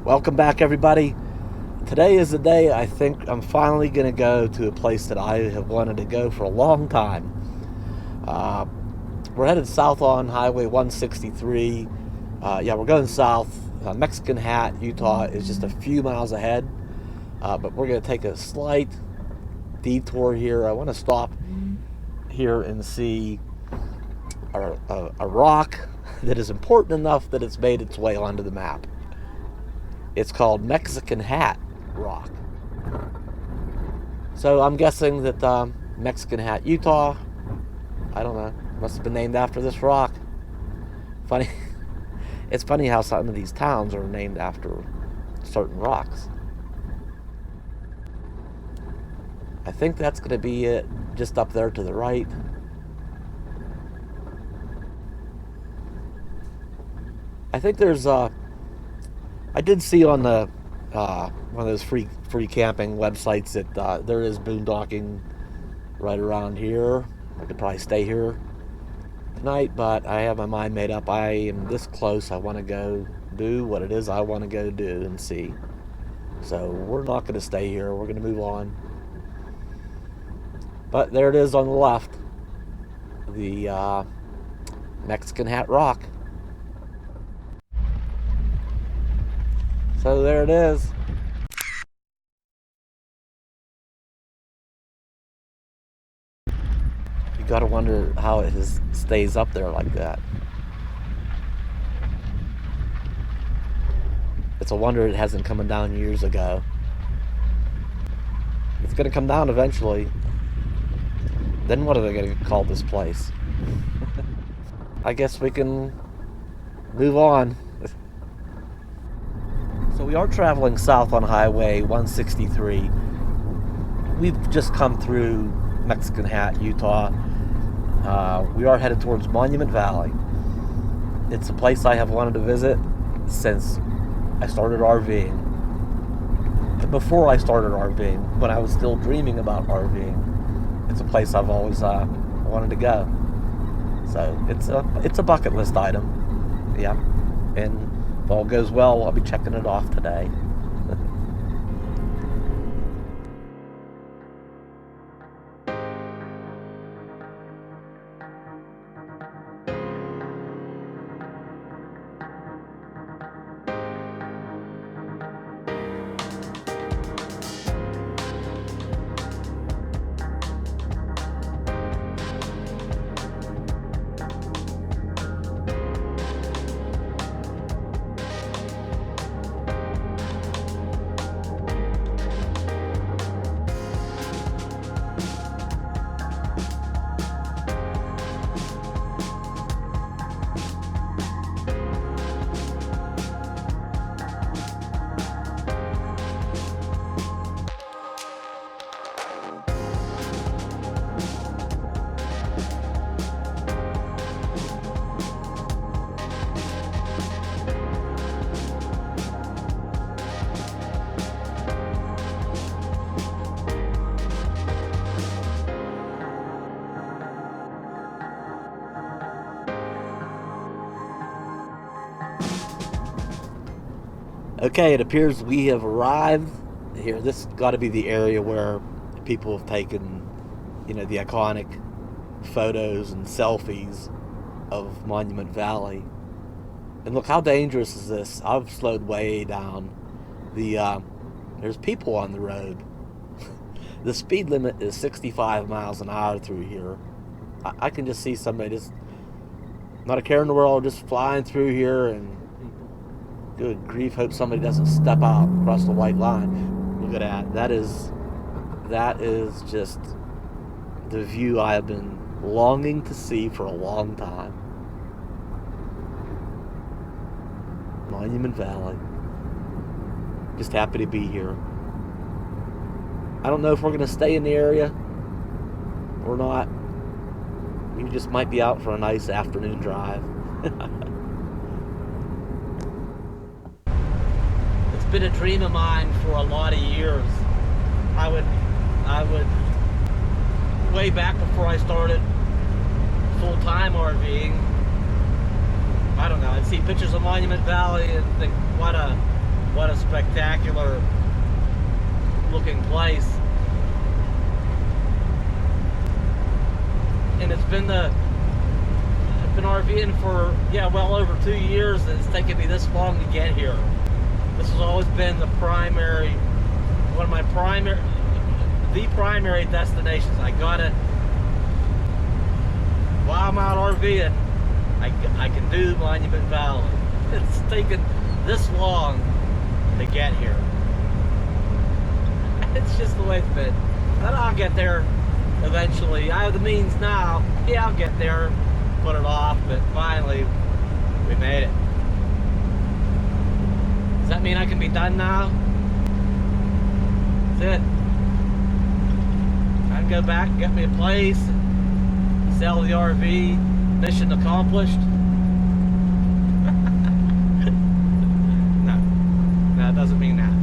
Welcome back, everybody. Today is the day I think I'm finally going to go to a place that I have wanted to go for a long time. We're headed south on Highway 163. We're going south. Mexican Hat, Utah is just a few miles ahead, but we're going to take a slight detour here. I want to stop here and see a rock that is important enough that it's made its way onto the map. It's called Mexican Hat Rock. So I'm guessing that Mexican Hat, Utah, I don't know, must have been named after this rock. Funny, it's funny how some of these towns are named after certain rocks. I think that's going to be it, just up there to the right. I think there's I did see on the one of those free camping websites that there is boondocking right around here. I could probably stay here tonight, but I have my mind made up. I am this close. I want to go do what it is I want to go do and see. So we're not going to stay here. We're going to move on. But there it is on the left, the Mexican Hat Rock. So there it is. You gotta wonder how it stays up there like that. It's a wonder it hasn't come down years ago. It's gonna come down eventually. Then what are they gonna call this place? I guess we can move on. So we are traveling south on Highway 163. We've just come through Mexican Hat, Utah. We are headed towards Monument Valley. It's a place I have wanted to visit since I started RVing. Before I started RVing, when I was still dreaming about RVing, it's a place I've always wanted to go. So it's a bucket list item. Yeah, and if all goes well, I'll be checking it off today. Okay, it appears we have arrived here. This has got to be the area where people have taken, the iconic photos and selfies of Monument Valley. And look, how dangerous is this? I've slowed way down. There's people on the road. The speed limit is 65 miles an hour through here. I can just see somebody just, not a care in the world, just flying through here, and good grief, hope somebody doesn't step out across the white line. Look at that. That is just the view I have been longing to see for a long time. Monument Valley. Just happy to be here. I don't know if we're going to stay in the area or not. We just might be out for a nice afternoon drive. Been a dream of mine for a lot of years. I would way back before I started full-time RVing, I don't know, I'd see pictures of Monument Valley and think what a what a spectacular looking place. And I've been RVing for, yeah, well over 2 years, and it's taken me this long to get here. This has always been the primary destinations. I gotta, while I'm out RVing, I can do Monument Valley. It's taken this long to get here. It's just the way it's been. And I'll get there eventually. I have the means now. Yeah, I'll get there, put it off, but finally we made it. Does that mean I can be done now? That's it. I can go back and get me a place, sell the RV, mission accomplished. No, it doesn't mean that.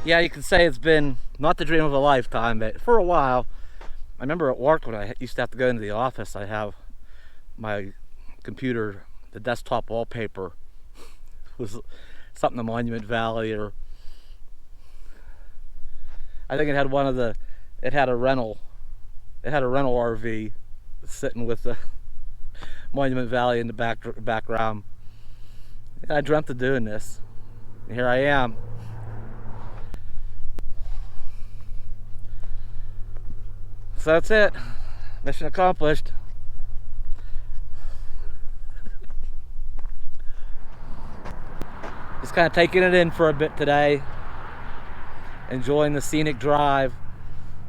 Yeah, you can say it's been not the dream of a lifetime, but for a while. I remember at work when I used to have to go into the office, I'd have my computer, the desktop wallpaper was something in Monument Valley, or I think it had it had a rental RV sitting with the Monument Valley in the background. And I dreamt of doing this. And here I am. So that's it. Mission accomplished. Just kind of taking it in for a bit today. Enjoying the scenic drive.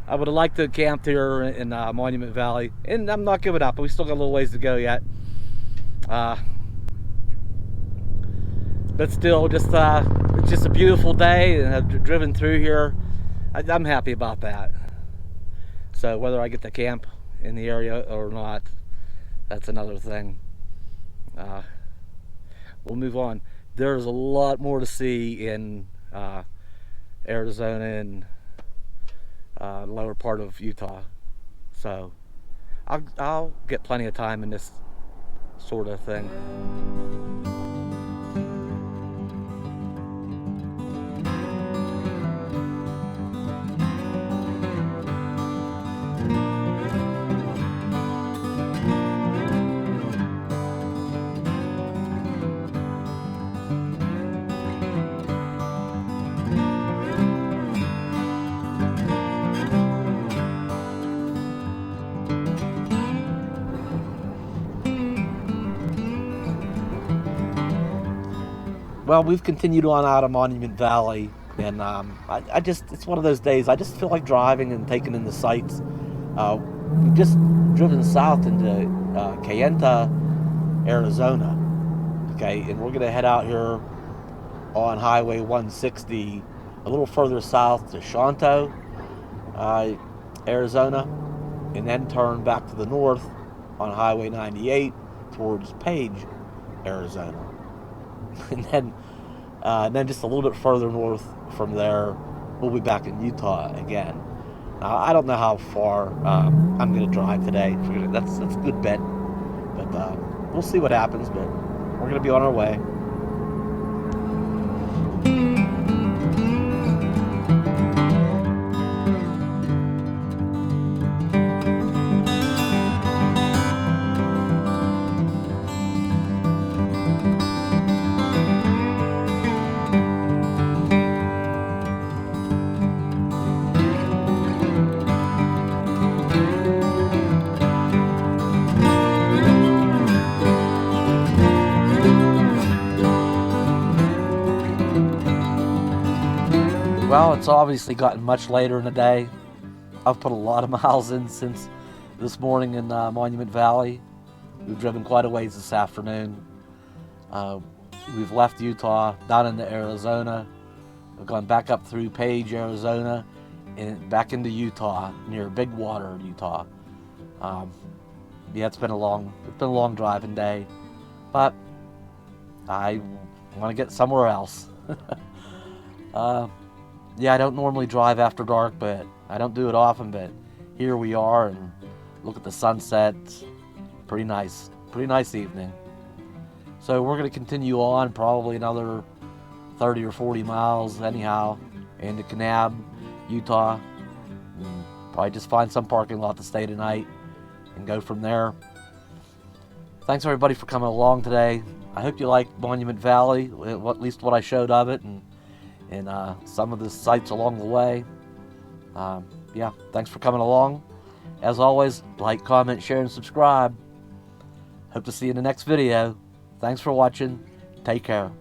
I would have liked to have camped here in Monument Valley. And I'm not giving up. We still got a little ways to go yet. But still, it's just a beautiful day, and I've driven through here. I'm happy about that. So whether I get to camp in the area or not, that's another thing. We'll move on. There's a lot more to see in Arizona and lower part of Utah. So I'll get plenty of time in this sort of thing. Well, we've continued on out of Monument Valley, and it's one of those days, I just feel like driving and taking in the sights. We've just driven south into Kayenta, Arizona, okay, and we're going to head out here on Highway 160, a little further south to Shanto, Arizona, and then turn back to the north on Highway 98 towards Page, Arizona. And then just a little bit further north from there, we'll be back in Utah again. Now, I don't know how far I'm going to drive today. That's a good bet, but we'll see what happens. But we're going to be on our way. Well, it's obviously gotten much later in the day. I've put a lot of miles in since this morning in Monument Valley. We've driven quite a ways this afternoon. We've left Utah, down into Arizona. We've gone back up through Page, Arizona, and back into Utah, near Big Water, Utah. Yeah, it's been a long driving day, but I want to get somewhere else. Yeah, I don't normally drive after dark, but I don't do it often, but here we are, and look at the sunset. Pretty nice evening. So we're going to continue on probably another 30 or 40 miles anyhow into Kanab, Utah, and probably just find some parking lot to stay tonight and go from there. Thanks everybody for coming along today. I hope you liked Monument Valley, at least what I showed of it, and some of the sights along the way. Yeah, thanks for coming along. As always, like, comment, share, and subscribe. Hope to see you in the next video. Thanks for watching. Take care.